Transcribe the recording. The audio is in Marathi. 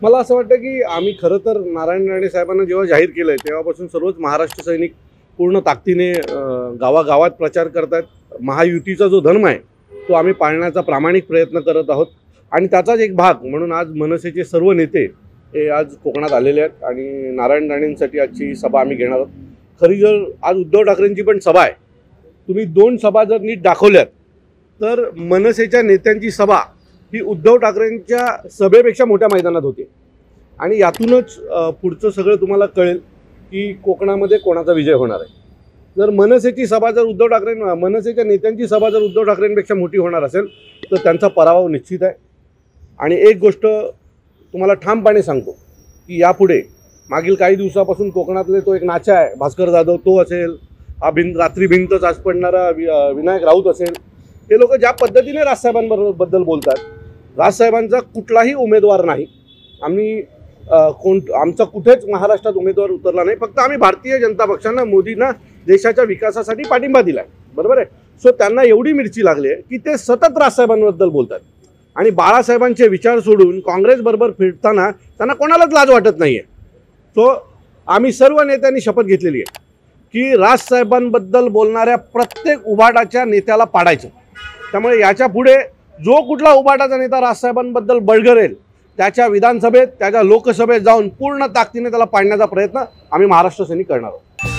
मला असं वाटतं की आम्ही खरं तर नारायण राणे साहेबांना जेव्हा जाहीर केलंय तेव्हापासून सर्वच महाराष्ट्र सैनिक पूर्ण ताकदीने गावागावात प्रचार करतात। महायुतीचा जो धर्म आहे तो आम्ही पाळण्याचा प्रामाणिक प्रयत्न करत आहोत आणि त्याचाच एक भाग म्हणून आज मनसेचे सर्व नेते हे आज कोकणात आलेले आहेत आणि नारायण राणेंसाठी आजची सभा आम्ही घेणार आहोत। खरी जर आज उद्धव ठाकरेंची पण सभा आहे, तुम्ही दोन सभा जर नीट दाखवल्यात तर मनसेच्या नेत्यांची सभा ही उद्धव ठाकरेंच्या सभेपेक्षा मोठ्या मैदानात होते आणि यातूनच पुढचं सगळं तुम्हाला कळेल की कोकणामध्ये कोणाचा विजय होणार आहे। जर मनसेची सभा जर उद्धव ठाकरे मनसेच्या नेत्यांची सभा जर उद्धव ठाकरेंपेक्षा मोठी होणार असेल तर त्यांचा पराभव निश्चित आहे। आणि एक गोष्ट तुम्हाला ठामपणे सांगतो की यापुढे मागील काही दिवसापासून कोकणातले तो एक नाचा आहे भास्कर जाधव तो असेल, हा रात्री भिंतच आज पडणारा विनायक राऊत असेल, हे लोक ज्या पद्धतीने राजसाहेबांबद्दल बोलतात, राजसाहेबांचा कुठलाही उमेदवार नाही, आम्ही आमचा कुठेच महाराष्ट्रात उमेदवार उतरला नाही, फक्त आम्ही भारतीय जनता पक्षांना मोदींना देशाच्या विकासासाठी पाठिंबा दिलाय, बरोबर आहे। सो त्यांना एवढी मिरची लागली आहे की ते सतत राजसाहेबांबद्दल बोलतात आणि बाळासाहेबांचे विचार सोडून काँग्रेसबरोबर फिरताना त्यांना कोणालाच लाज वाटत नाही आहे। सो आम्ही सर्व नेत्यांनी शपथ घेतलेली आहे की राजसाहेबांबद्दल बोलणाऱ्या प्रत्येक उभाटाच्या नेत्याला पाडायचं। त्यामुळे याच्या पुढे जो कुठला उभाटाचा नेता राजसाहेबांबद्दल बळगरेल त्याच्या विधानसभेत त्याच्या लोकसभेत जाऊन पूर्ण ताकदीने त्याला पाडण्याचा प्रयत्न आम्ही महाराष्ट्र सैनिक करणार आहोत।